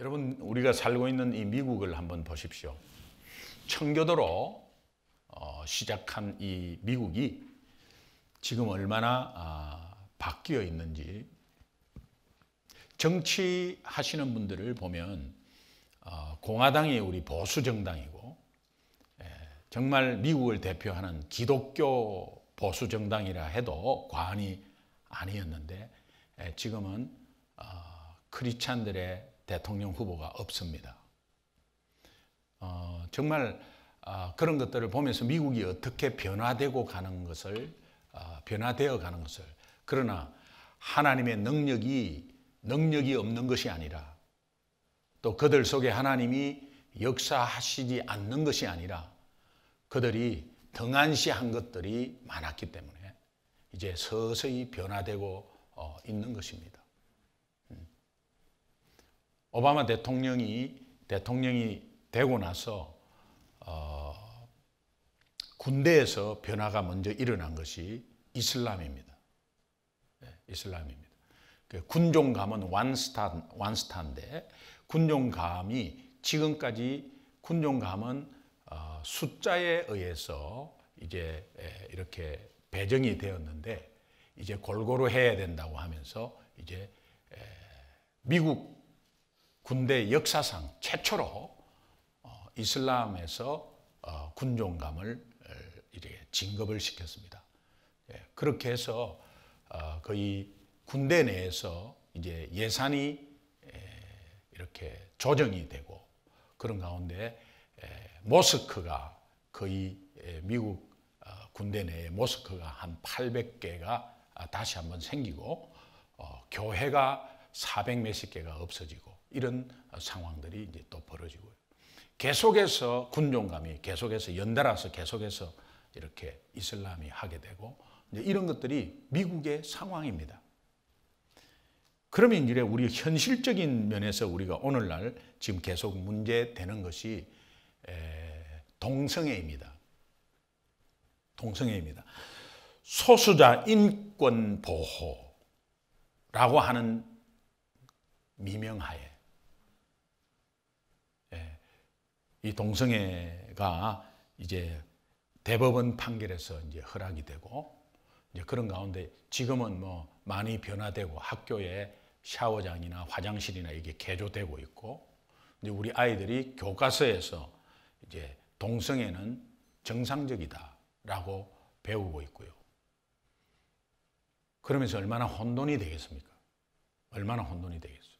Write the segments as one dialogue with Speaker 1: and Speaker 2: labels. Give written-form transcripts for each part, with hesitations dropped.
Speaker 1: 여러분, 우리가 살고 있는 이 미국을 한번 보십시오. 청교도로 시작한 이 미국이 지금 얼마나 바뀌어 있는지, 정치하시는 분들을 보면 공화당이 우리 보수 정당이고, 정말 미국을 대표하는 기독교 보수 정당이라 해도 과언이 아니었는데, 지금은 크리스찬들의 대통령 후보가 없습니다. 정말 그런 것들을 보면서 미국이 어떻게 변화되어 가는 것을, 그러나 하나님의 능력이 없는 것이 아니라, 또 그들 속에 하나님이 역사하시지 않는 것이 아니라 그들이 등한시한 것들이 많았기 때문에 이제 서서히 변화되고 있는 것입니다. 오바마 대통령이 되고 나서 군대에서 변화가 먼저 일어난 것이 이슬람입니다. 이슬람입니다. 군종감은 원스타인데, 지금까지 군종감은 숫자에 의해서 이제 이렇게 배정이 되었는데, 이제 골고루 해야 된다고 하면서 이제 미국 군대 역사상 최초로 이슬람에서 군종감을 이렇게 진급을 시켰습니다. 그렇게 해서 거의 군대 내에서 이제 예산이 이렇게 조정이 되고, 그런 가운데 모스크가 거의 미국 군대 내에 모스크가 한 800개가 다시 한번 생기고, 교회가 400 몇십 개가 없어지고, 이런 상황들이 이제 또 벌어지고요. 계속해서 군종감이 계속해서 연달아서 계속해서 이렇게 이슬람이 하게 되고, 이제 이런 것들이 미국의 상황입니다. 그러면 이제 우리 현실적인 면에서 우리가 오늘날 지금 계속 문제되는 것이 동성애입니다. 동성애입니다. 소수자 인권 보호라고 하는 미명하에 이 동성애가 이제 대법원 판결에서 이제 허락이 되고, 이제 그런 가운데 지금은 뭐 많이 변화되고, 학교에 샤워장이나 화장실이나 이게 개조되고 있고, 이제 우리 아이들이 교과서에서 이제 동성애는 정상적이다라고 배우고 있고요. 그러면서 얼마나 혼돈이 되겠습니까? 얼마나 혼돈이 되겠어요.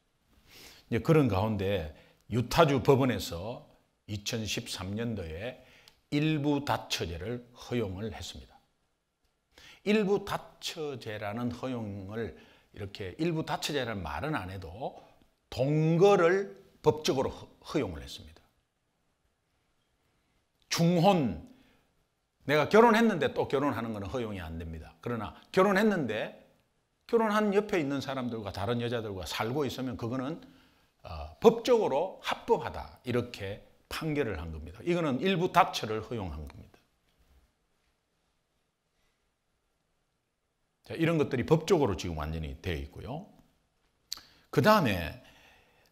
Speaker 1: 이제 그런 가운데 유타주 법원에서 2013년도에 일부 다처제를 허용을 했습니다. 일부 다처제라는 허용을, 이렇게 일부 다처제라는 말은 안 해도 동거를 법적으로 허용을 했습니다. 중혼, 내가 결혼했는데 또 결혼하는 것은 허용이 안 됩니다. 그러나 결혼했는데 결혼한 옆에 있는 사람들과 다른 여자들과 살고 있으면 그거는 법적으로 합법하다, 이렇게 판결을 한 겁니다. 이거는 일부 다처를 허용한 겁니다. 자, 이런 것들이 법적으로 지금 완전히 되어 있고요. 그 다음에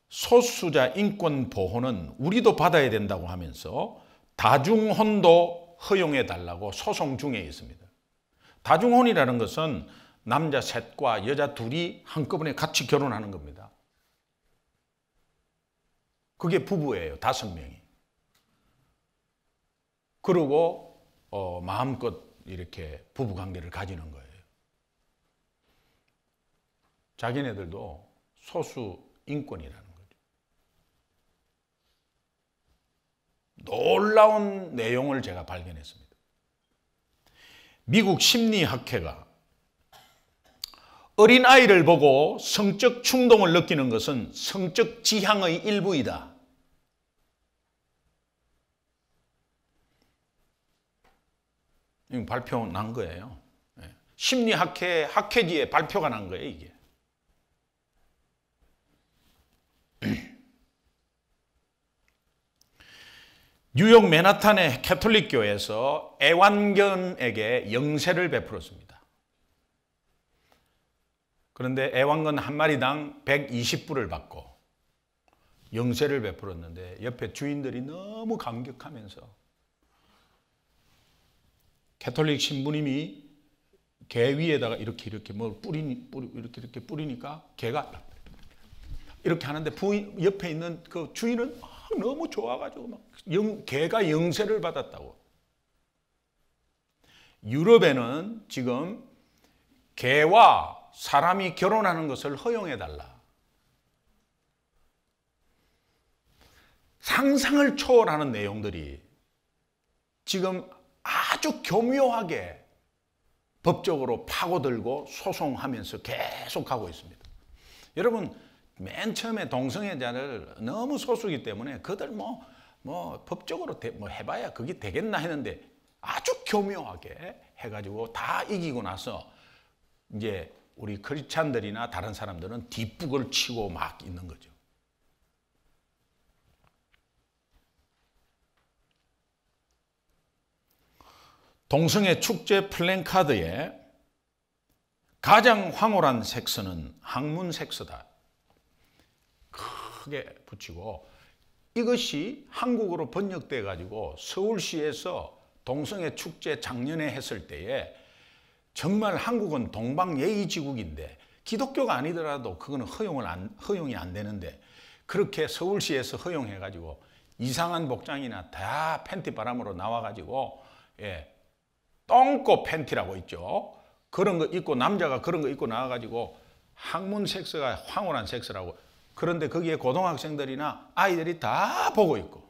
Speaker 1: 소수자 인권 보호는 우리도 받아야 된다고 하면서 다중혼도 허용해 달라고 소송 중에 있습니다. 다중혼이라는 것은 남자 셋과 여자 둘이 한꺼번에 같이 결혼하는 겁니다. 그게 부부예요. 5명이. 그리고 마음껏 이렇게 부부관계를 가지는 거예요. 자기네들도 소수 인권이라는 거죠. 놀라운 내용을 제가 발견했습니다. 미국 심리학회가 어린아이를 보고 성적 충동을 느끼는 것은 성적 지향의 일부이다. 이거 발표 난 거예요. 심리학회 학회지에 발표가 난 거예요, 이게. 뉴욕 맨하탄의 캐톨릭 교회에서 애완견에게 영세를 베풀었습니다. 그런데 애완견 한 마리당 120불을 받고 영세를 베풀었는데 옆에 주인들이 너무 감격하면서 가톨릭 신부님이 개 위에다가 이렇게 이렇게 뿌리니까 개가 이렇게 하는데 옆에 있는 그 주인은 너무 좋아가지고 막 개가 영세를 받았다고. 유럽에는 지금 개와 사람이 결혼하는 것을 허용해달라. 상상을 초월하는 내용들이 지금 아주 교묘하게 법적으로 파고들고 소송하면서 계속하고 있습니다. 여러분, 맨 처음에 동성애자를 너무 소수기 때문에 그들 법적으로 해봐야 그게 되겠나 했는데 아주 교묘하게 해가지고 다 이기고 나서 이제 우리 크리스찬들이나 다른 사람들은 뒷북을 치고 막 있는 거죠. 동성애 축제 플랜카드에 가장 황홀한 섹스는 학문 섹스다. 크게 붙이고 이것이 한국어로 번역돼 가지고 서울시에서 동성애 축제 작년에 했을 때에 정말 한국은 동방예의지국인데 기독교가 아니더라도 그거는 허용이 안 되는데 그렇게 서울시에서 허용해 가지고 이상한 복장이나 다 팬티 바람으로 나와 가지고 똥꼬 팬티라고 있죠. 그런 거 입고 남자가 그런 거 입고 나와 가지고 학문 섹스가 황홀한 섹스라고. 그런데 거기에 고등학생들이나 아이들이 다 보고 있고.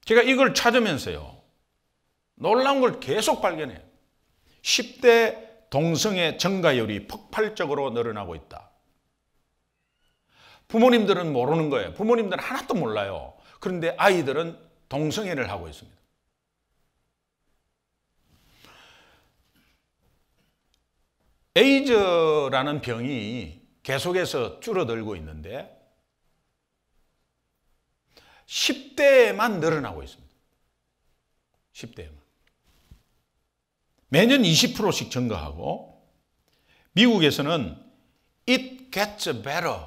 Speaker 1: 제가 이걸 찾으면서요, 놀라운 걸 계속 발견해요. 10대 동성애 증가율이 폭발적으로 늘어나고 있다. 부모님들은 모르는 거예요. 부모님들은 하나도 몰라요. 그런데 아이들은 동성애를 하고 있습니다. 에이즈라는 병이 계속해서 줄어들고 있는데 10대에만 늘어나고 있습니다. 10대에만. 매년 20%씩 증가하고 미국에서는 It Gets Better,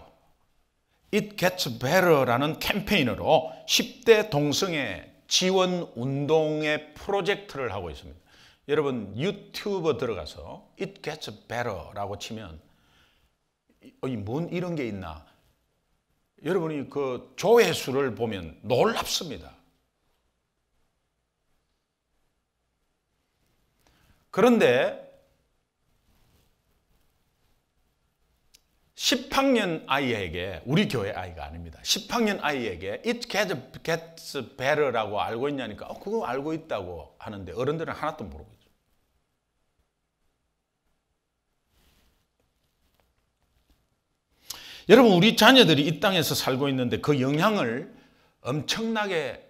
Speaker 1: It Gets Better라는 캠페인으로 10대 동성애 지원 운동의 프로젝트를 하고 있습니다. 여러분 유튜브 들어가서 It Gets Better라고 치면 뭔 이런 게 있나? 여러분이 그 조회수를 보면 놀랍습니다. 그런데 10학년 아이에게, 우리 교회 아이가 아닙니다. 10학년 아이에게 It gets better라고 알고 있냐니까 그거 알고 있다고 하는데 어른들은 하나도 모르고 있어요. 여러분, 우리 자녀들이 이 땅에서 살고 있는데 그 영향을 엄청나게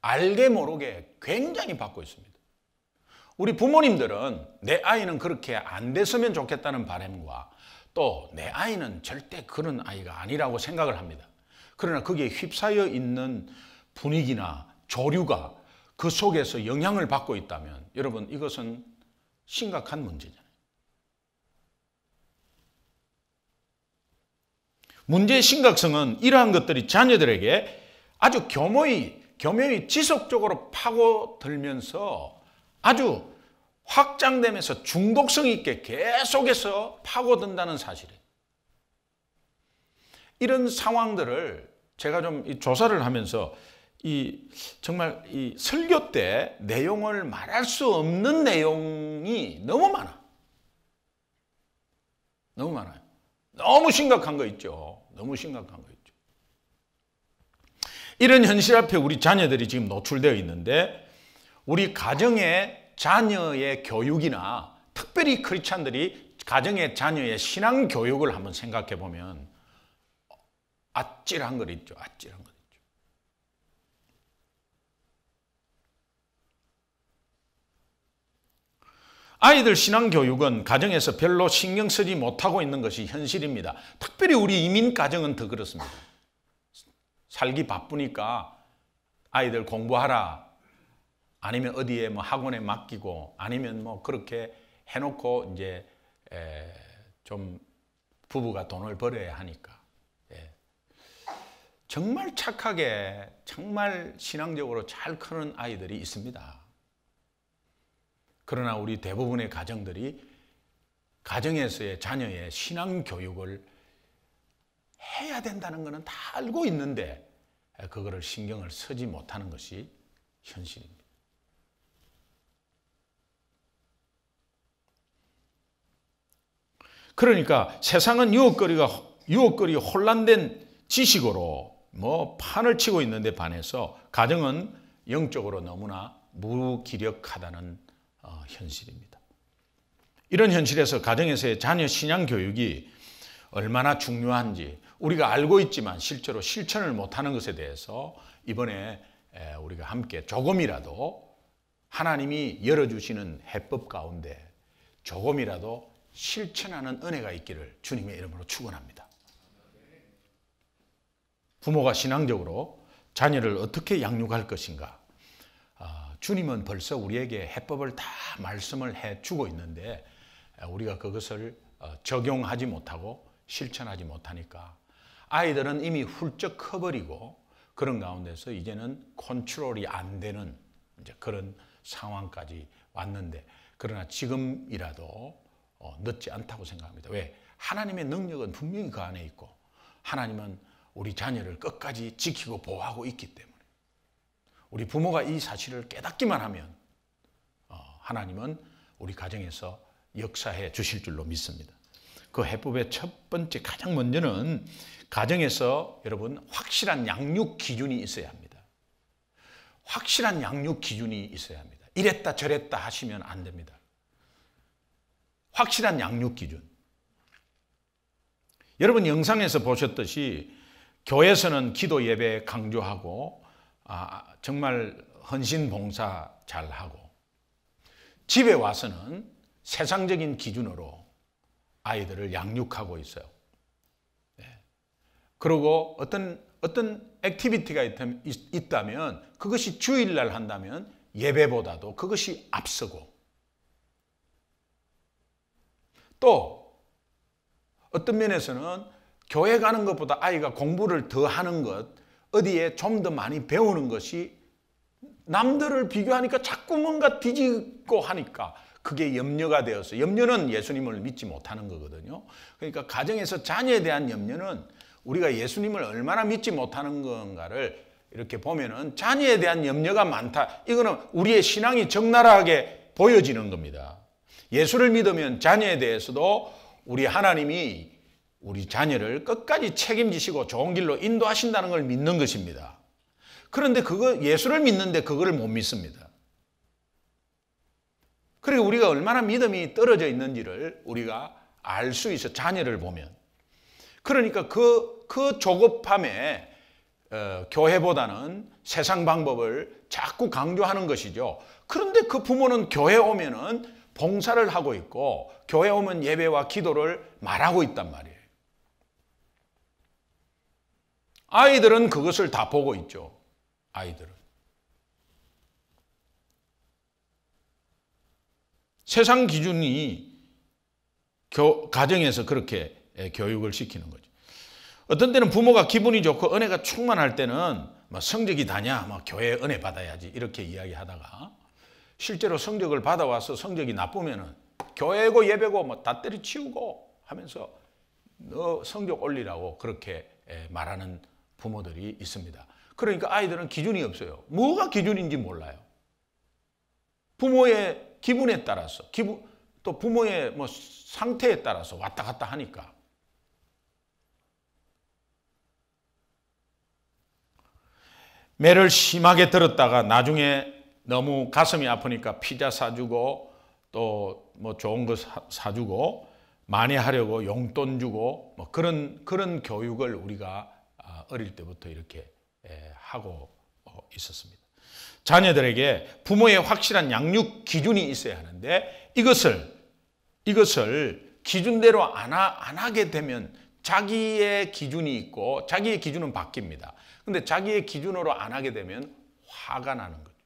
Speaker 1: 알게 모르게 굉장히 받고 있습니다. 우리 부모님들은 내 아이는 그렇게 안 됐으면 좋겠다는 바람과 또 내 아이는 절대 그런 아이가 아니라고 생각을 합니다. 그러나 거기에 휩싸여 있는 분위기나 조류가 그 속에서 영향을 받고 있다면 여러분 이것은 심각한 문제잖아요. 문제의 심각성은 이러한 것들이 자녀들에게 아주 교묘히 지속적으로 파고들면서 아주 확장되면서 중독성 있게 계속해서 파고든다는 사실이에요. 이런 상황들을 제가 좀 조사를 하면서 정말 이 설교 때 내용을 말할 수 없는 내용이 너무 많아. 너무 많아요. 너무 심각한 거 있죠. 너무 심각한 거 있죠. 이런 현실 앞에 우리 자녀들이 지금 노출되어 있는데 우리 가정의 자녀의 교육이나 특별히 크리스찬들이 가정의 자녀의 신앙 교육을 한번 생각해 보면 아찔한 거 있죠. 아찔한 거 있죠. 아이들 신앙 교육은 가정에서 별로 신경 쓰지 못하고 있는 것이 현실입니다. 특별히 우리 이민 가정은 더 그렇습니다. 살기 바쁘니까 아이들 공부하라. 아니면 어디에 학원에 맡기고 아니면 그렇게 해놓고 이제 좀 부부가 돈을 벌어야 하니까. 예. 정말 착하게 정말 신앙적으로 잘 크는 아이들이 있습니다. 그러나 우리 대부분의 가정들이 가정에서의 자녀의 신앙 교육을 해야 된다는 것은 다 알고 있는데 그거를 신경을 쓰지 못하는 것이 현실입니다. 그러니까 세상은 유혹거리 혼란된 지식으로 판을 치고 있는데 반해서 가정은 영적으로 너무나 무기력하다는 현실입니다. 이런 현실에서 가정에서의 자녀 신앙 교육이 얼마나 중요한지 우리가 알고 있지만 실제로 실천을 못하는 것에 대해서 이번에 우리가 함께 조금이라도 하나님이 열어주시는 해법 가운데 조금이라도 실천하는 은혜가 있기를 주님의 이름으로 축원합니다. 부모가 신앙적으로 자녀를 어떻게 양육할 것인가? 주님은 벌써 우리에게 해법을 다 말씀을 해주고 있는데 우리가 그것을 적용하지 못하고 실천하지 못하니까 아이들은 이미 훌쩍 커버리고 그런 가운데서 이제는 컨트롤이 안 되는 이제 그런 상황까지 왔는데 그러나 지금이라도 늦지 않다고 생각합니다. 왜? 하나님의 능력은 분명히 그 안에 있고 하나님은 우리 자녀를 끝까지 지키고 보호하고 있기 때문에 우리 부모가 이 사실을 깨닫기만 하면 하나님은 우리 가정에서 역사해 주실 줄로 믿습니다. 그 해법의 첫 번째 가장 먼저는 가정에서 여러분 확실한 양육 기준이 있어야 합니다. 확실한 양육 기준이 있어야 합니다. 이랬다 저랬다 하시면 안 됩니다. 확실한 양육 기준. 여러분 영상에서 보셨듯이 교회에서는 기도 예배 강조하고 정말 헌신 봉사 잘하고 집에 와서는 세상적인 기준으로 아이들을 양육하고 있어요. 그리고 어떤 액티비티가 있다면 그것이 주일날 한다면 예배보다도 그것이 앞서고 또 어떤 면에서는 교회 가는 것보다 아이가 공부를 더 하는 것 어디에 좀 더 많이 배우는 것이 남들을 비교하니까 자꾸 뭔가 뒤집고 하니까 그게 염려가 되어서 염려는 예수님을 믿지 못하는 거거든요. 그러니까 가정에서 자녀에 대한 염려는 우리가 예수님을 얼마나 믿지 못하는 건가를 이렇게 보면은 자녀에 대한 염려가 많다. 이거는 우리의 신앙이 적나라하게 보여지는 겁니다. 예수를 믿으면 자녀에 대해서도 우리 하나님이 우리 자녀를 끝까지 책임지시고 좋은 길로 인도하신다는 걸 믿는 것입니다. 그런데 예수를 믿는데 그거를 못 믿습니다. 그리고 우리가 얼마나 믿음이 떨어져 있는지를 우리가 알 수 있어 자녀를 보면. 그러니까 그 조급함에 교회보다는 세상 방법을 자꾸 강조하는 것이죠. 그런데 그 부모는 교회 오면은 봉사를 하고 있고 교회 오면 예배와 기도를 말하고 있단 말이에요. 아이들은 그것을 다 보고 있죠. 아이들은. 세상 기준이 가정에서 그렇게 교육을 시키는 거죠. 어떤 때는 부모가 기분이 좋고 은혜가 충만할 때는 성적이 다냐, 교회에 은혜 받아야지 이렇게 이야기하다가 실제로 성적을 받아와서 성적이 나쁘면은 교회고 예배고 다 때려치우고 하면서 너 성적 올리라고 그렇게 말하는 부모들이 있습니다. 그러니까 아이들은 기준이 없어요. 뭐가 기준인지 몰라요. 부모의 기분에 따라서 또 부모의 상태에 따라서 왔다 갔다 하니까 매를 심하게 들었다가 나중에 너무 가슴이 아프니까 피자 사주고 또 좋은 거 사주고 많이 하려고 용돈 주고 그런 교육을 우리가 어릴 때부터 이렇게 하고 있었습니다. 자녀들에게 부모의 확실한 양육 기준이 있어야 하는데 이것을 기준대로 안 하게 되면 자기의 기준이 있고 자기의 기준은 바뀝니다. 근데 자기의 기준으로 안 하게 되면 화가 나는 거죠.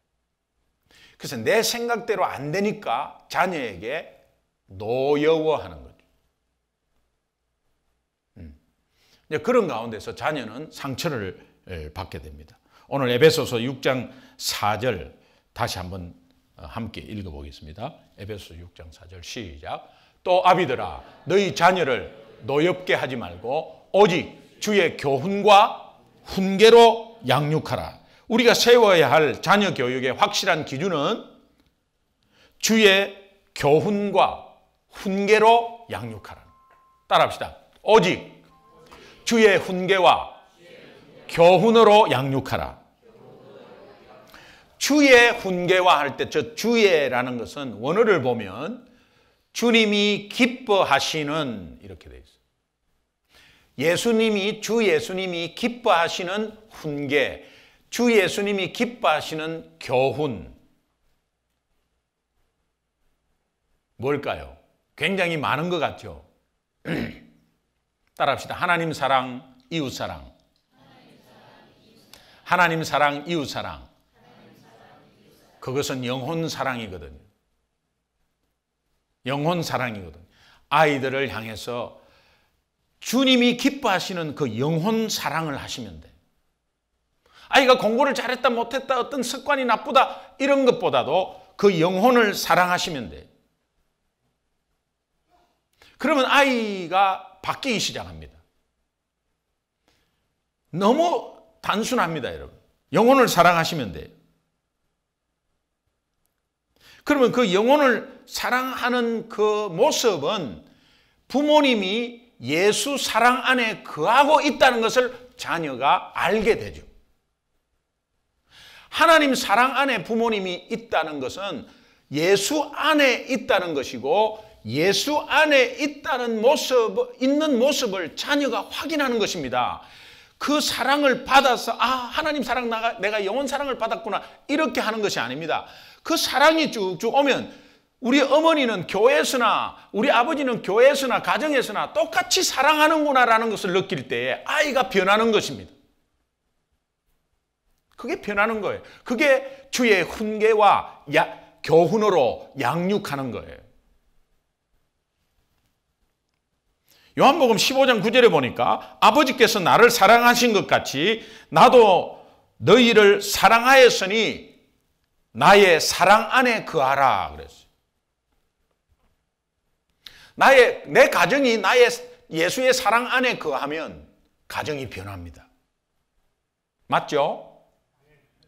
Speaker 1: 그래서 내 생각대로 안 되니까 자녀에게 노여워하는 거죠. 그런 가운데서 자녀는 상처를 받게 됩니다. 오늘 에베소서 6장 4절 다시 한번 함께 읽어보겠습니다. 에베소서 6장 4절 시작. 또 아비들아 너희 자녀를 노엽게 하지 말고 오직 주의 교훈과 훈계로 양육하라. 우리가 세워야 할 자녀 교육의 확실한 기준은 주의 교훈과 훈계로 양육하라. 따라합시다. 오직 주의 훈계와 교훈으로 양육하라. 주의 훈계와 할 때 저 주의라는 것은 원어를 보면 주님이 기뻐하시는 이렇게 되어 있어요. 주 예수님이 기뻐하시는 훈계, 주 예수님이 기뻐하시는 교훈. 뭘까요? 굉장히 많은 것 같죠? 따라합시다. 하나님 사랑, 이웃 사랑. 하나님 사랑, 이웃 사랑. 그것은 영혼 사랑이거든요. 영혼 사랑이거든요. 아이들을 향해서 주님이 기뻐하시는 그 영혼 사랑을 하시면 돼. 아이가 공부를 잘했다 못했다 어떤 습관이 나쁘다 이런 것보다도 그 영혼을 사랑하시면 돼. 그러면 아이가 바뀌기 시작합니다. 너무 단순합니다, 여러분. 영혼을 사랑하시면 돼요. 그러면 그 영혼을 사랑하는 그 모습은 부모님이 예수 사랑 안에 거하고 있다는 것을 자녀가 알게 되죠. 하나님 사랑 안에 부모님이 있다는 것은 예수 안에 있다는 것이고 예수 안에 있다는 있는 모습을 자녀가 확인하는 것입니다. 그 사랑을 받아서 하나님 사랑 내가 영혼 사랑을 받았구나 이렇게 하는 것이 아닙니다. 그 사랑이 쭉쭉 오면 우리 어머니는 교회에서나 우리 아버지는 교회에서나 가정에서나 똑같이 사랑하는구나라는 것을 느낄 때에 아이가 변하는 것입니다. 그게 변하는 거예요. 그게 주의 훈계와 교훈으로 양육하는 거예요. 요한복음 15장 9절에 보니까 아버지께서 나를 사랑하신 것 같이 나도 너희를 사랑하였으니 나의 사랑 안에 거하라 그랬어요. 내 가정이 나의 예수의 사랑 안에 거하면 가정이 변합니다. 맞죠?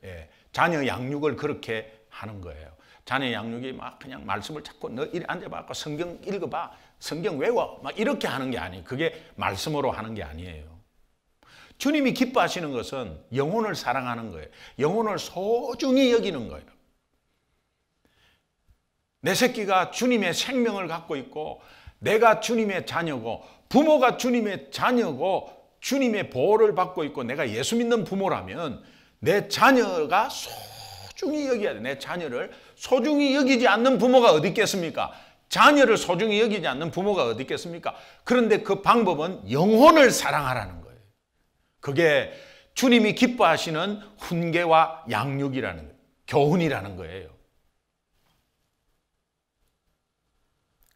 Speaker 1: 예, 자녀 양육을 그렇게 하는 거예요. 자녀 양육이 막 그냥 말씀을 자꾸 너 이리 앉아봐, 성경 읽어봐, 성경 외워, 막 이렇게 하는 게 아니에요. 그게 말씀으로 하는 게 아니에요. 주님이 기뻐하시는 것은 영혼을 사랑하는 거예요. 영혼을 소중히 여기는 거예요. 내 새끼가 주님의 생명을 갖고 있고 내가 주님의 자녀고 부모가 주님의 자녀고 주님의 보호를 받고 있고 내가 예수 믿는 부모라면 내 자녀가 소중히 여겨야 돼. 내 자녀를 소중히 여기지 않는 부모가 어디 있겠습니까? 자녀를 소중히 여기지 않는 부모가 어디 있겠습니까? 그런데 그 방법은 영혼을 사랑하라는 거예요. 그게 주님이 기뻐하시는 훈계와 양육이라는 거예요. 교훈이라는 거예요.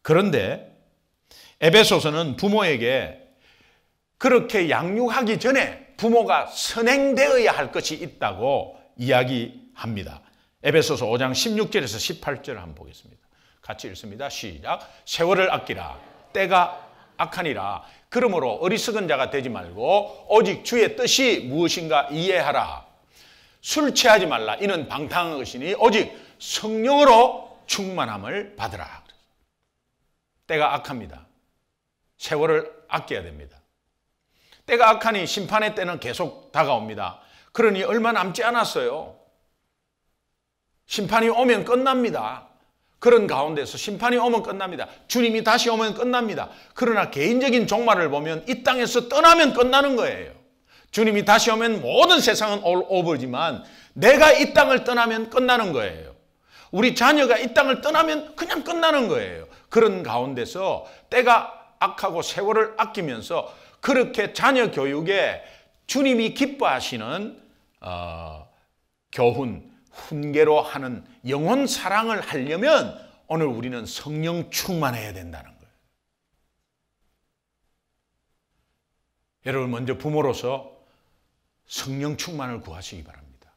Speaker 1: 그런데 에베소서는 부모에게 그렇게 양육하기 전에 부모가 선행되어야 할 것이 있다고 이야기합니다. 에베소서 5장 16절에서 18절을 한번 보겠습니다. 같이 읽습니다. 시작. 세월을 아끼라. 때가 악하니라. 그러므로 어리석은 자가 되지 말고 오직 주의 뜻이 무엇인가 이해하라. 술 취하지 말라. 이는 방탕한 것이니 오직 성령으로 충만함을 받으라. 때가 악합니다. 세월을 아껴야 됩니다. 때가 악하니 심판의 때는 계속 다가옵니다. 그러니 얼마 남지 않았어요. 심판이 오면 끝납니다. 그런 가운데서 심판이 오면 끝납니다. 주님이 다시 오면 끝납니다. 그러나 개인적인 종말을 보면 이 땅에서 떠나면 끝나는 거예요. 주님이 다시 오면 모든 세상은 올 오버지만 내가 이 땅을 떠나면 끝나는 거예요. 우리 자녀가 이 땅을 떠나면 그냥 끝나는 거예요. 그런 가운데서 때가 악하고 세월을 아끼면서 그렇게 자녀 교육에 주님이 기뻐하시는 교훈, 훈계로 하는 영혼 사랑을 하려면 오늘 우리는 성령 충만해야 된다는 거예요. 여러분 먼저 부모로서 성령 충만을 구하시기 바랍니다.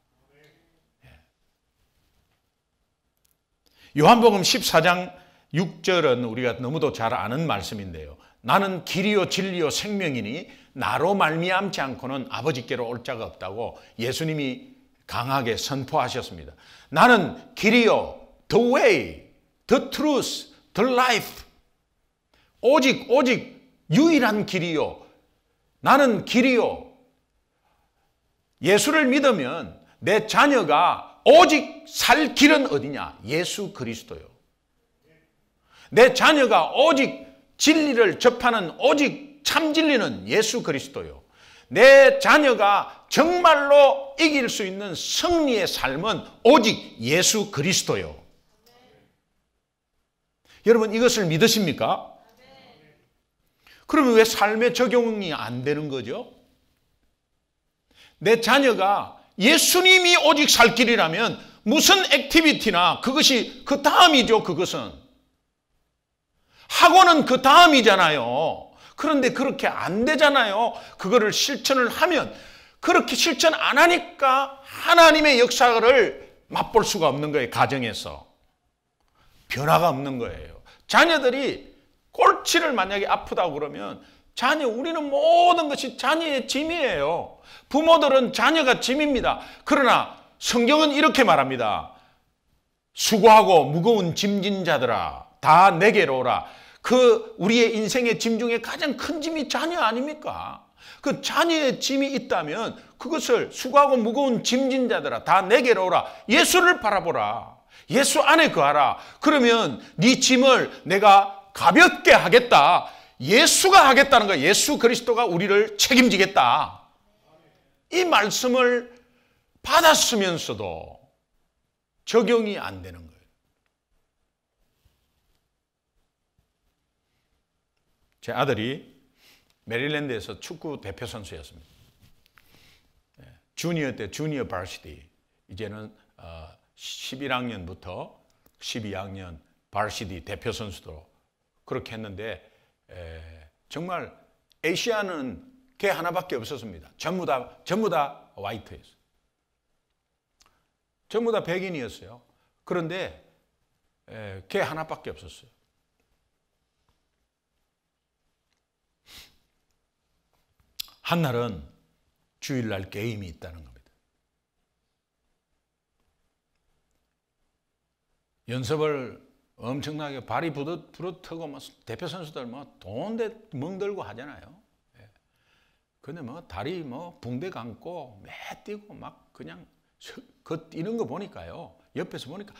Speaker 1: 요한복음 14장 6절은 우리가 너무도 잘 아는 말씀인데요. 나는 길이요 진리요 생명이니 나로 말미암지 않고는 아버지께로 올 자가 없다고 예수님이 강하게 선포하셨습니다. 나는 길이요, the way, the truth, the life. 오직 유일한 길이요. 나는 길이요. 예수를 믿으면 내 자녀가 오직 살 길은 어디냐? 예수 그리스도요. 내 자녀가 오직 진리를 접하는 오직 참 진리는 예수 그리스도요. 내 자녀가 정말로 이길 수 있는 승리의 삶은 오직 예수 그리스도요. 여러분 이것을 믿으십니까? 그러면 왜 삶에 적용이 안 되는 거죠? 내 자녀가 예수님이 오직 살 길이라면 무슨 액티비티나 그것이 그 다음이죠. 그것은 학원은 그 다음이잖아요. 그런데 그렇게 안 되잖아요. 그거를 실천을 하면 그렇게 실천 안 하니까 하나님의 역사를 맛볼 수가 없는 거예요. 가정에서 변화가 없는 거예요. 자녀들이 꼴치를 만약에 아프다고 그러면 우리는 모든 것이 자녀의 짐이에요. 부모들은 자녀가 짐입니다. 그러나 성경은 이렇게 말합니다. 수고하고 무거운 짐진 자들아 다 내게로 오라. 우리의 인생의 짐 중에 가장 큰 짐이 자녀 아닙니까? 그 자녀의 짐이 있다면 그것을 수고하고 무거운 짐진 자들아 다 내게로 오라. 예수를 바라보라. 예수 안에 거하라. 그러면 네 짐을 내가 가볍게 하겠다. 예수가 하겠다는 거예요. 예수 그리스도가 우리를 책임지겠다. 이 말씀을 받았으면서도 적용이 안 되는 거예요. 제 아들이 메릴랜드에서 축구 대표 선수였습니다. 주니어 때 주니어 발시티, 이제는 11학년부터 12학년 발시티 대표 선수도 그렇게 했는데 정말 아시아는 걔 하나밖에 없었습니다. 전부 다 화이트였어요. 전부 다 백인이었어요. 그런데 걔 하나밖에 없었어요. 한날은 주일날 게임이 있다는 겁니다. 연습을 엄청나게 발이 부르트고 뭐 대표 선수들 뭐 돈데 멍들고 하잖아요. 근데 뭐 다리 뭐 붕대 감고 매 뛰고 막 그냥 그 뛰는 거 보니까요. 옆에서 보니까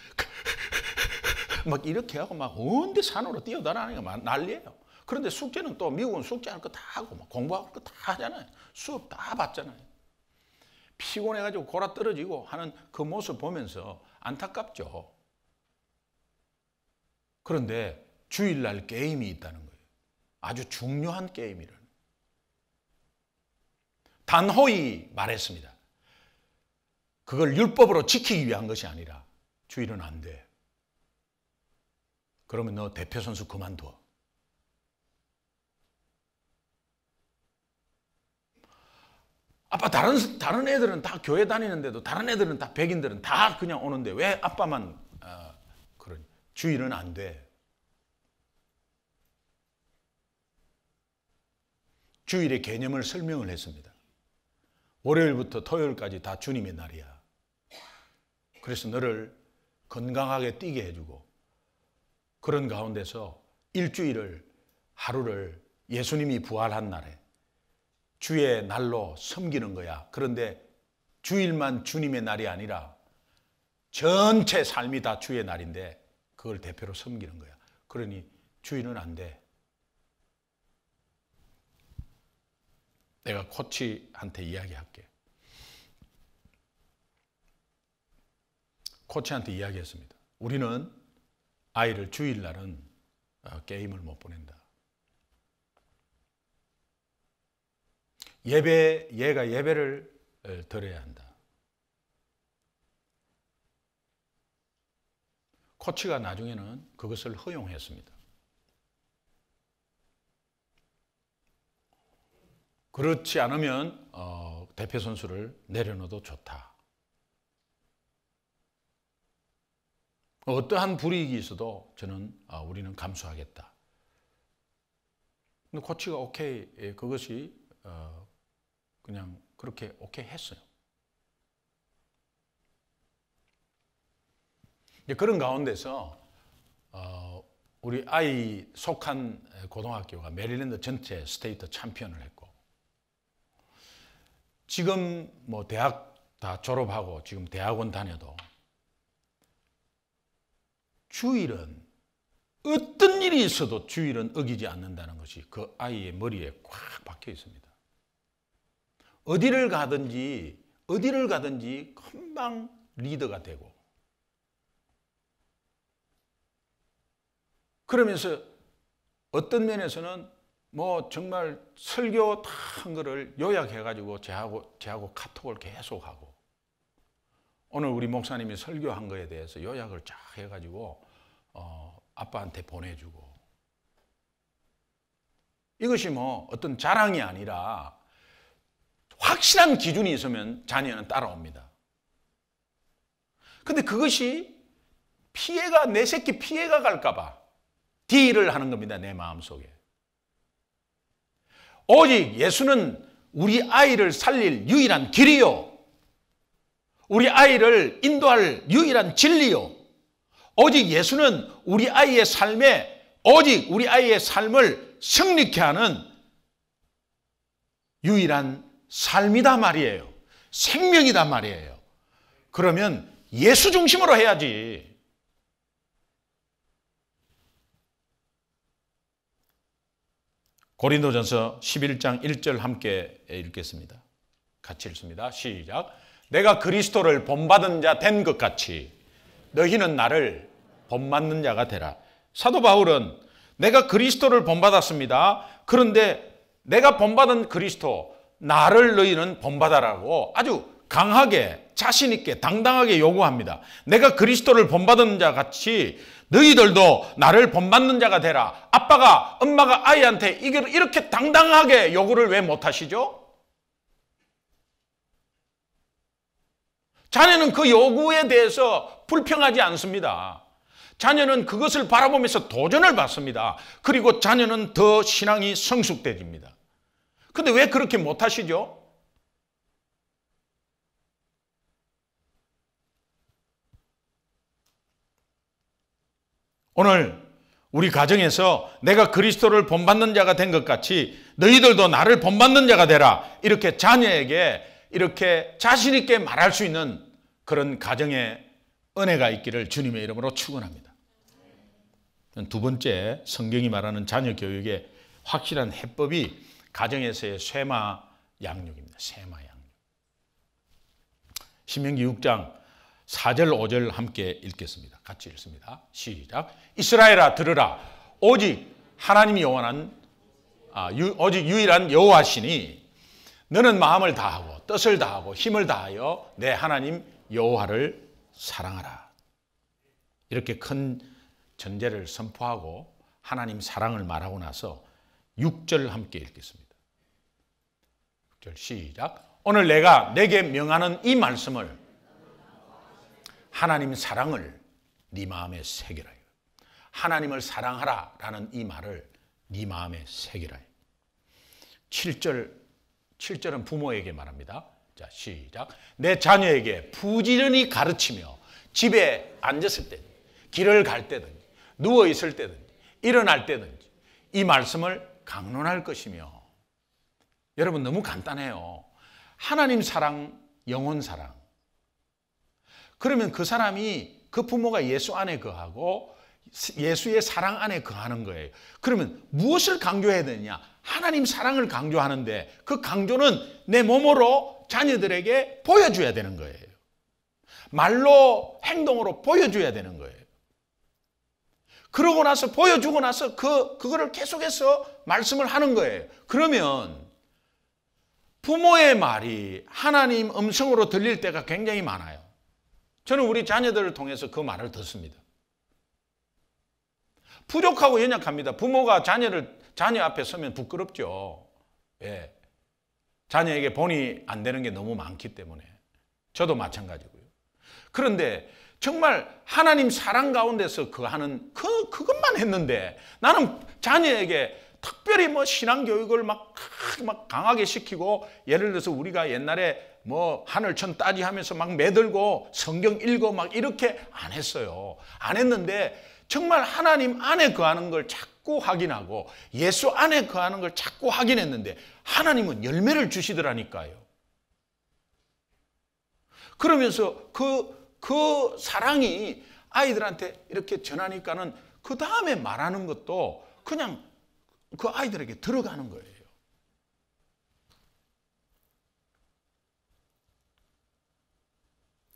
Speaker 1: 막 이렇게 하고 막 언제 산으로 뛰어다니는 게 난리예요. 그런데 숙제는 또 미국은 숙제할 거 다 하고 막 공부할 거 다 하잖아요. 수업 다 받잖아요. 피곤해가지고 골아 떨어지고 하는 그 모습 보면서 안타깝죠. 그런데 주일날 게임이 있다는 거예요. 아주 중요한 게임이라는. 단호히 말했습니다. 그걸 율법으로 지키기 위한 것이 아니라 주일은 안 돼. 그러면 너 대표 선수 그만둬. 아빠 다른 애들은 다 교회 다니는데도 다른 애들은 다 백인들은 다 그냥 오는데 왜 아빠만 그런 주일은 안 돼. 주일의 개념을 설명을 했습니다. 월요일부터 토요일까지 다 주님의 날이야. 그래서 너를 건강하게 뛰게 해주고 그런 가운데서 일주일을 하루를 예수님이 부활한 날에 주의 날로 섬기는 거야. 그런데 주일만 주님의 날이 아니라 전체 삶이 다 주의 날인데 그걸 대표로 섬기는 거야. 그러니 주일은 안 돼. 내가 코치한테 이야기할게. 코치한테 이야기했습니다. 우리는 아이를 주일날은 게임을 못 보낸다. 얘가 예배를 드려야 한다. 코치가 나중에는 그것을 허용했습니다. 그렇지 않으면 대표 선수를 내려놓아도 좋다. 어떠한 불이익이 있어도 저는 우리는 감수하겠다. 근데 코치가 오케이, 그것이 그냥 그렇게 오케이 했어요. 그런 가운데서 우리 아이 속한 고등학교가 메릴랜드 전체 스테이트 챔피언을 했고, 지금 뭐 대학 다 졸업하고 지금 대학원 다녀도 주일은 어떤 일이 있어도 주일은 어기지 않는다는 것이 그 아이의 머리에 꽉 박혀 있습니다. 어디를 가든지 금방 리더가 되고, 그러면서 어떤 면에서는 뭐 정말 설교 다 한 거를 요약해가지고 제하고 카톡을 계속하고, 오늘 우리 목사님이 설교한 거에 대해서 요약을 쫙 해가지고 아빠한테 보내주고, 이것이 뭐 어떤 자랑이 아니라 확실한 기준이 있으면 자녀는 따라옵니다. 근데 그것이 내 새끼 피해가 갈까봐 딜을 하는 겁니다. 내 마음속에. 오직 예수는 우리 아이를 살릴 유일한 길이요, 우리 아이를 인도할 유일한 진리요, 오직 예수는 우리 아이의 삶을 성립케 하는 유일한 삶이다 말이에요. 생명이다 말이에요. 그러면 예수 중심으로 해야지. 고린도전서 11장 1절 함께 읽겠습니다. 같이 읽습니다. 시작. 내가 그리스도를 본받은 자 된 것 같이 너희는 나를 본받는 자가 되라. 사도 바울은 내가 그리스도를 본받았습니다. 그런데 내가 본받은 그리스도, 나를 너희는 본받아라고 아주 강하게, 자신 있게, 당당하게 요구합니다. 내가 그리스도를 본받은 자 같이 너희들도 나를 본받는 자가 되라. 아빠가, 엄마가 아이한테 이렇게 당당하게 요구를 왜 못하시죠? 자녀는 그 요구에 대해서 불평하지 않습니다. 자녀는 그것을 바라보면서 도전을 받습니다. 그리고 자녀는 더 신앙이 성숙돼집니다. 근데 왜 그렇게 못하시죠? 오늘 우리 가정에서 내가 그리스도를 본받는 자가 된 것 같이 너희들도 나를 본받는 자가 되라. 이렇게 자녀에게 이렇게 자신 있게 말할 수 있는 그런 가정의 은혜가 있기를 주님의 이름으로 축원합니다. 두 번째, 성경이 말하는 자녀 교육의 확실한 해법이 가정에서의 쇠마 양육입니다. 쇠마 양육. 신명기 6장 4절 5절 함께 읽겠습니다. 같이 읽습니다. 시작. 이스라엘아 들으라. 오직 하나님이 오직 유일한 여호와시니 너는 마음을 다하고 뜻을 다하고 힘을 다하여 내 하나님 여호와를 사랑하라. 이렇게 큰 전제를 선포하고 하나님 사랑을 말하고 나서 6절 함께 읽겠습니다. 6절 시작. 오늘 내가 내게 명하는 이 말씀을, 하나님 사랑을 네 마음에 새기라. 하나님을 사랑하라 라는 이 말을 네 마음에 새기라. 7절은 부모에게 말합니다. 자, 시작. 내 자녀에게 부지런히 가르치며 집에 앉았을 때, 길을 갈 때든지 누워 있을 때든지 일어날 때든지 이 말씀을 강론할 것이며. 여러분, 너무 간단해요. 하나님 사랑, 영혼 사랑. 그러면 그 사람이, 그 부모가 예수 안에 거하고 예수의 사랑 안에 거하는 거예요. 그러면 무엇을 강조해야 되느냐? 하나님 사랑을 강조하는데 그 강조는 내 몸으로 자녀들에게 보여줘야 되는 거예요. 말로, 행동으로 보여줘야 되는 거예요. 그러고 나서, 보여주고 나서 그거를 계속해서 말씀을 하는 거예요. 그러면 부모의 말이 하나님 음성으로 들릴 때가 굉장히 많아요. 저는 우리 자녀들을 통해서 그 말을 듣습니다. 부족하고 연약합니다. 부모가 자녀 앞에 서면 부끄럽죠. 예. 자녀에게 본이 안 되는 게 너무 많기 때문에. 저도 마찬가지고요. 그런데 정말 하나님 사랑 가운데서 그것만 했는데 나는 자녀에게 특별히 뭐 신앙교육을 막 강하게 시키고, 예를 들어서 우리가 옛날에 뭐 하늘천 따지 하면서 막 매들고 성경 읽어 막 이렇게 안 했어요. 안 했는데 정말 하나님 안에 거하는 걸 자꾸 확인하고 예수 안에 거하는 걸 자꾸 확인했는데 하나님은 열매를 주시더라니까요. 그러면서 그 사랑이 아이들한테 이렇게 전하니까는 그 다음에 말하는 것도 그냥 그 아이들에게 들어가는 거예요.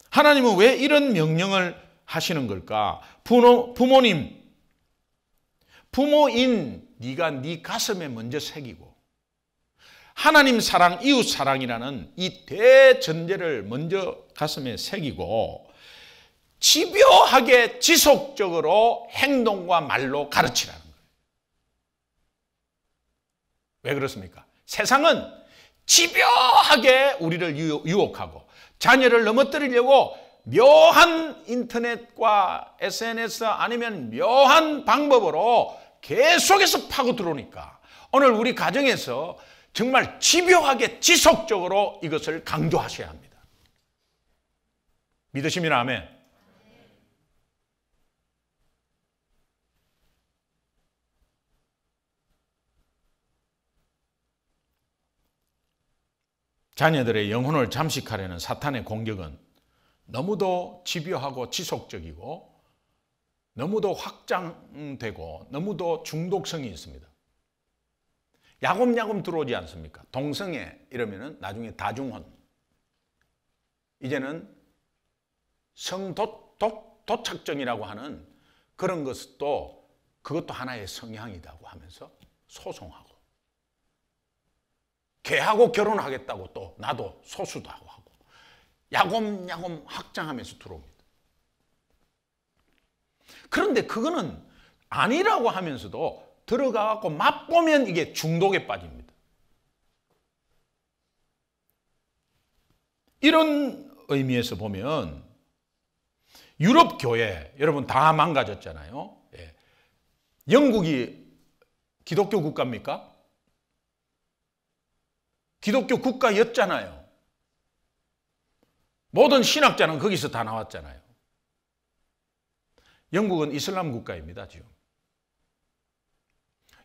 Speaker 1: 하나님은 왜 이런 명령을 하시는 걸까? 부모님, 부모인 네가 네 가슴에 먼저 새기고 하나님 사랑, 이웃 사랑이라는 이 대전제를 먼저 가슴에 새기고 집요하게 지속적으로 행동과 말로 가르치라는 거예요. 왜 그렇습니까? 세상은 집요하게 우리를 유혹하고 자녀를 넘어뜨리려고 묘한 인터넷과 SNS 아니면 묘한 방법으로 계속해서 파고 들어오니까 오늘 우리 가정에서 정말 집요하게 지속적으로 이것을 강조하셔야 합니다. 믿으시면 아멘. 자녀들의 영혼을 잠식하려는 사탄의 공격은 너무도 집요하고 지속적이고 너무도 확장되고 너무도 중독성이 있습니다. 야곱야곱 들어오지 않습니까? 동성애 이러면은 나중에 다중혼, 이제는 성도착증이라고 하는 그런 것도 그것도 하나의 성향이라고 하면서 소송하고, 걔하고 결혼하겠다고 또 나도 소수도 하고 야곱야곱 확장하면서 들어옵니다. 그런데 그거는 아니라고 하면서도 들어가고 맛보면 이게 중독에 빠집니다. 이런 의미에서 보면 유럽 교회, 여러분 다 망가졌잖아요. 예. 영국이 기독교 국가입니까? 기독교 국가였잖아요. 모든 신학자는 거기서 다 나왔잖아요. 영국은 이슬람 국가입니다, 지금.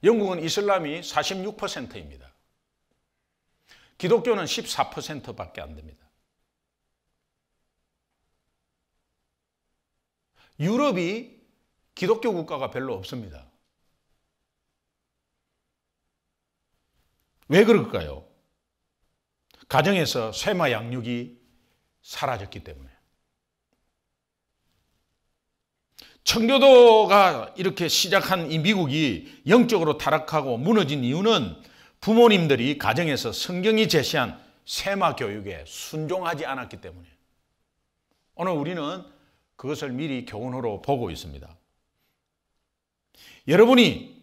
Speaker 1: 영국은 이슬람이 46%입니다. 기독교는 14%밖에 안 됩니다. 유럽이 기독교 국가가 별로 없습니다. 왜 그럴까요? 가정에서 쇠마 양육이 사라졌기 때문에. 청교도가 이렇게 시작한 이 미국이 영적으로 타락하고 무너진 이유는 부모님들이 가정에서 성경이 제시한 쇠마 교육에 순종하지 않았기 때문에. 오늘 우리는 그것을 미리 교훈으로 보고 있습니다. 여러분이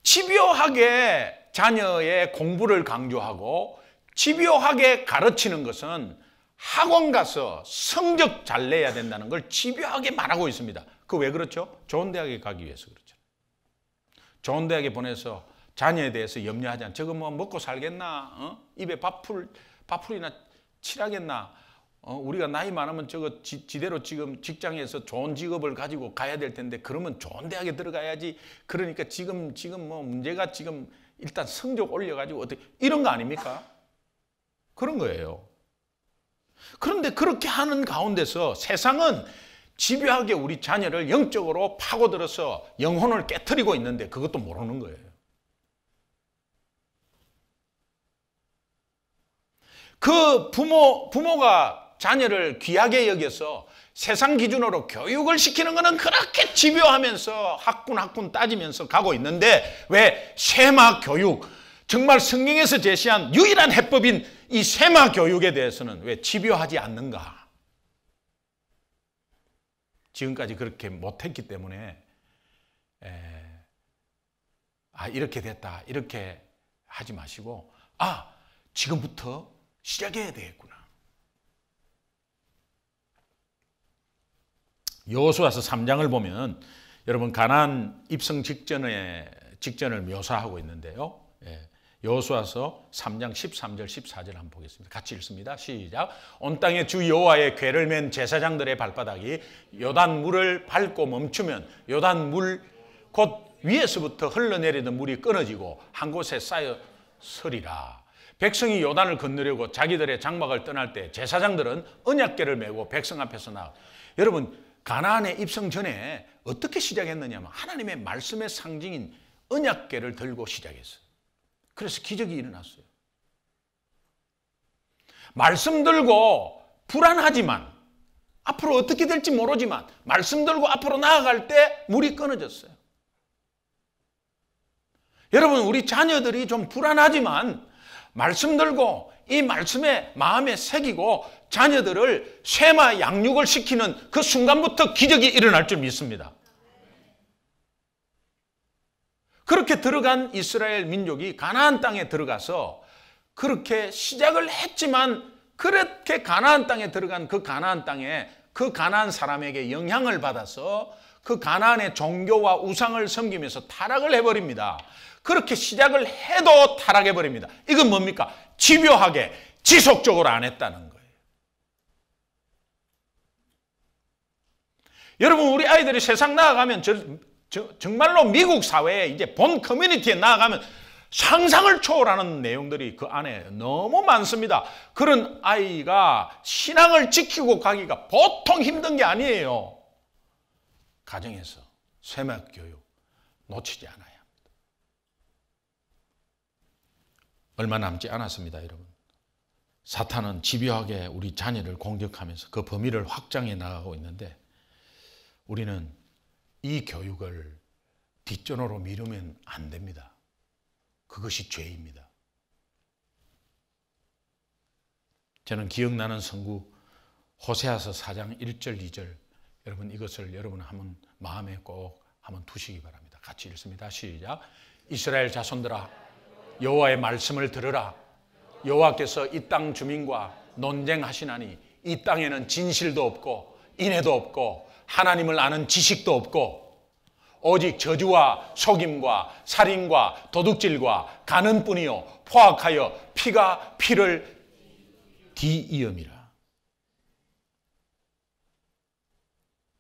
Speaker 1: 집요하게 자녀의 공부를 강조하고 집요하게 가르치는 것은 학원 가서 성적 잘 내야 된다는 걸 집요하게 말하고 있습니다. 그 왜 그렇죠? 좋은 대학에 가기 위해서 그렇죠. 좋은 대학에 보내서 자녀에 대해서 염려하지 않아. 저거 뭐 먹고 살겠나? 입에 밥풀이나 칠하겠나? 우리가 나이 많으면 저거 지대로 지금 직장에서 좋은 직업을 가지고 가야 될 텐데 그러면 좋은 대학에 들어가야지. 그러니까 지금 뭐 문제가 지금 일단 성적 올려가지고 어떻게 이런 거 아닙니까? 그런 거예요. 그런데 그렇게 하는 가운데서 세상은 집요하게 우리 자녀를 영적으로 파고들어서 영혼을 깨트리고 있는데 그것도 모르는 거예요. 그 부모가 자녀를 귀하게 여겨서 세상 기준으로 교육을 시키는 것은 그렇게 집요하면서 학군 따지면서 가고 있는데 왜 쇠마 교육, 정말 성경에서 제시한 유일한 해법인 이 쇠마 교육에 대해서는 왜 집요하지 않는가? 지금까지 그렇게 못했기 때문에 이렇게 됐다, 이렇게 하지 마시고 지금부터 시작해야 되겠구나. 여호수아서 3장을 보면 여러분 가나안 입성 직전을 묘사하고 있는데요. 여호수아서 3장 13절 14절 한번 보겠습니다. 같이 읽습니다. 시작. 온 땅에 주 여호와의 궤를 맨 제사장들의 발바닥이 요단 물을 밟고 멈추면 요단 물 곧 위에서부터 흘러내리던 물이 끊어지고 한 곳에 쌓여 서리라. 백성이 요단을 건너려고 자기들의 장막을 떠날 때 제사장들은 언약궤를 메고 백성 앞에서 나가. 여러분 가나안에 입성 전에 어떻게 시작했느냐면 하나님의 말씀의 상징인 언약궤를 들고 시작했어요. 그래서 기적이 일어났어요. 말씀 들고 불안하지만 앞으로 어떻게 될지 모르지만 말씀 들고 앞으로 나아갈 때 물이 끊어졌어요. 여러분 우리 자녀들이 좀 불안하지만 말씀 들고 이 말씀에 마음에 새기고 자녀들을 쇠마 양육을 시키는 그 순간부터 기적이 일어날 줄 믿습니다. 그렇게 들어간 이스라엘 민족이 가나안 땅에 들어가서 그렇게 시작을 했지만 그렇게 가나안 땅에 들어간 그 가나안 땅에 그 가나안 사람에게 영향을 받아서 그 가나안의 종교와 우상을 섬기면서 타락을 해버립니다. 그렇게 시작을 해도 타락해버립니다. 이건 뭡니까? 집요하게 지속적으로 안 했다는 거예요. 여러분 우리 아이들이 세상 나아가면 정말로 미국 사회에 이제 본 커뮤니티에 나아가면 상상을 초월하는 내용들이 그 안에 너무 많습니다. 그런 아이가 신앙을 지키고 가기가 보통 힘든 게 아니에요. 가정에서 쇠막 교육 놓치지 않아야 합니다. 얼마 남지 않았습니다, 여러분. 사탄은 집요하게 우리 자녀를 공격하면서 그 범위를 확장해 나가고 있는데 우리는 이 교육을 뒷전으로 미루면 안 됩니다. 그것이 죄입니다. 저는 기억나는 성구 호세아서 4장 1절 2절 여러분 이것을 여러분 한번 마음에 꼭 한번 두시기 바랍니다. 같이 읽습니다. 시작. 이스라엘 자손들아 여호와의 말씀을 들으라. 여호와께서 이 땅 주민과 논쟁하시나니 이 땅에는 진실도 없고 인애도 없고 하나님을 아는 지식도 없고 오직 저주와 속임과 살인과 도둑질과 간음뿐이요 포악하여 피가 피를 뒤이음이라.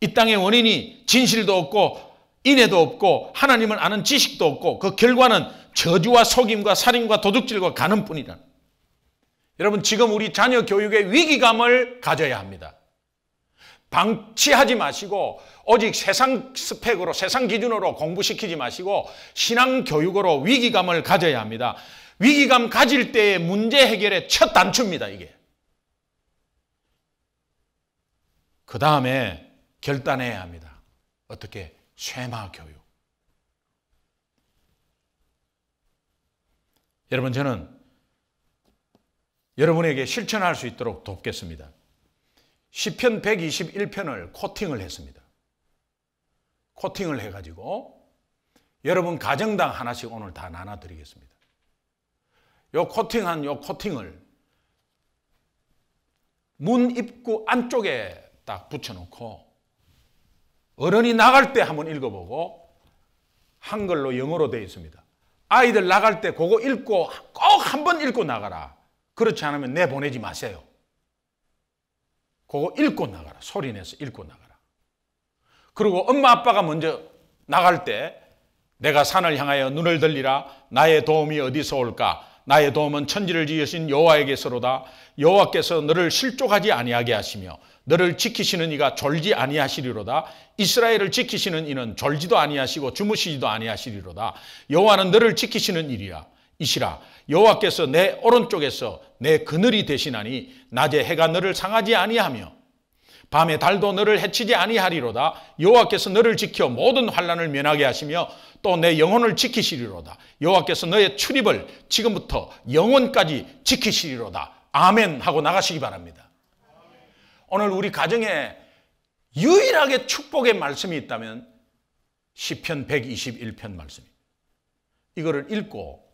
Speaker 1: 이 땅의 원인이 진실도 없고 인애도 없고 하나님을 아는 지식도 없고 그 결과는 저주와 속임과 살인과 도둑질과 간음뿐이라. 여러분 지금 우리 자녀 교육에 위기감을 가져야 합니다. 방치하지 마시고 오직 세상 스펙으로 세상 기준으로 공부시키지 마시고 신앙 교육으로 위기감을 가져야 합니다. 위기감 가질 때의 문제 해결의 첫 단추입니다. 이게. 그 다음에 결단해야 합니다. 어떻게? 쇠마 교육. 여러분 저는 여러분에게 실천할 수 있도록 돕겠습니다. 시편 121편을 코팅을 했습니다. 코팅을 해가지고 여러분 가정당 하나씩 오늘 다 나눠드리겠습니다. 요 코팅한 요 코팅을 문 입구 안쪽에 딱 붙여놓고 어른이 나갈 때 한번 읽어보고 한글로 영어로 되어 있습니다. 아이들 나갈 때 그거 읽고 꼭 한번 읽고 나가라. 그렇지 않으면 내보내지 마세요. 그거 읽고 나가라. 소리내서 읽고 나가라. 그리고 엄마 아빠가 먼저 나갈 때 내가 산을 향하여 눈을 들리라. 나의 도움이 어디서 올까? 나의 도움은 천지를 지으신 여호와에게서로다. 여호와께서 너를 실족하지 아니하게 하시며 너를 지키시는 이가 졸지 아니하시리로다. 이스라엘을 지키시는 이는 졸지도 아니하시고 주무시지도 아니하시리로다. 여호와는 너를 지키시는 이시라. 여호와께서 내 오른쪽에서 내 그늘이 되시나니 낮에 해가 너를 상하지 아니하며 밤에 달도 너를 해치지 아니하리로다. 여호와께서 너를 지켜 모든 환난을 면하게 하시며 또 내 영혼을 지키시리로다. 여호와께서 너의 출입을 지금부터 영원까지 지키시리로다. 아멘 하고 나가시기 바랍니다. 오늘 우리 가정에 유일하게 축복의 말씀이 있다면 시편 121편 말씀입니다. 이거를 읽고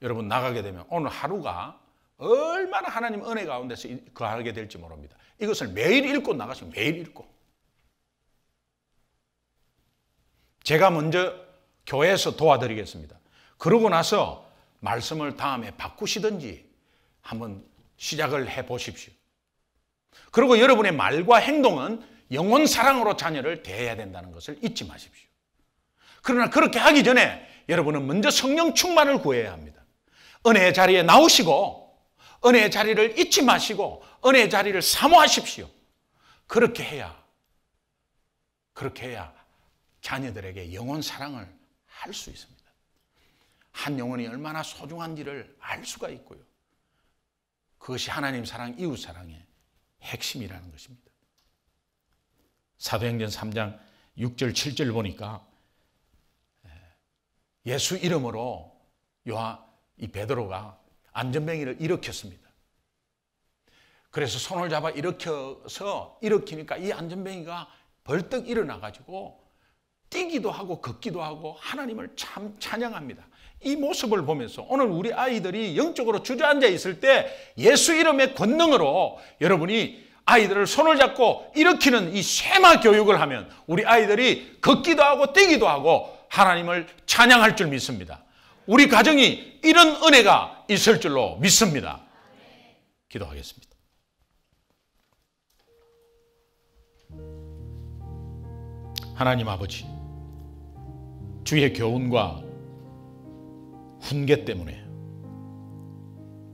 Speaker 1: 여러분 나가게 되면 오늘 하루가 얼마나 하나님 은혜 가운데서 거하게 될지 모릅니다. 이것을 매일 읽고 나가시면 매일 읽고. 제가 먼저 교회에서 도와드리겠습니다. 그러고 나서 말씀을 다음에 바꾸시든지 한번 시작을 해보십시오. 그리고 여러분의 말과 행동은 영혼 사랑으로 자녀를 대해야 된다는 것을 잊지 마십시오. 그러나 그렇게 하기 전에 여러분은 먼저 성령 충만을 구해야 합니다. 은혜의 자리에 나오시고 은혜의 자리를 잊지 마시고 은혜의 자리를 사모하십시오. 그렇게 해야 자녀들에게 영혼 사랑을 할 수 있습니다. 한 영혼이 얼마나 소중한지를 알 수가 있고요. 그것이 하나님 사랑, 이웃 사랑의 핵심이라는 것입니다. 사도행전 3장 6절 7절 보니까 예수 이름으로 이 베드로가 안전뱅이를 일으켰습니다. 그래서 손을 잡아 일으키니까 이 안전뱅이가 벌떡 일어나가지고 뛰기도 하고 걷기도 하고 하나님을 참 찬양합니다. 이 모습을 보면서 오늘 우리 아이들이 영적으로 주저앉아 있을 때 예수 이름의 권능으로 여러분이 아이들을 손을 잡고 일으키는 이 쇠마 교육을 하면 우리 아이들이 걷기도 하고 뛰기도 하고 하나님을 찬양할 줄 믿습니다. 우리 가정이 이런 은혜가 있을 줄로 믿습니다. 기도하겠습니다. 하나님 아버지, 주의 교훈과 훈계 때문에,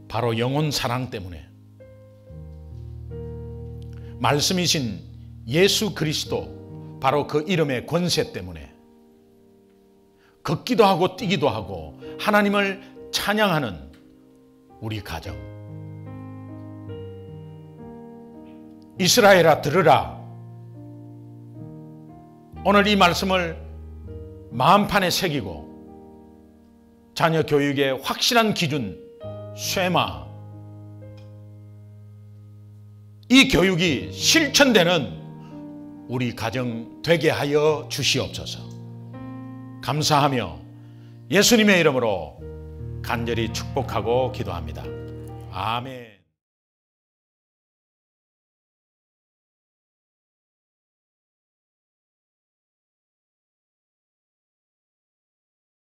Speaker 1: 바로 영혼 사랑 때문에, 말씀이신 예수 그리스도 바로 그 이름의 권세 때문에 걷기도 하고 뛰기도 하고 하나님을 찬양하는 우리 가정, 이스라엘아 들으라. 오늘 이 말씀을 마음판에 새기고 자녀 교육의 확실한 기준, 쇠마, 이 교육이 실천되는 우리 가정 되게 하여 주시옵소서. 감사하며 예수님의 이름으로 간절히 축복하고 기도합니다. 아멘.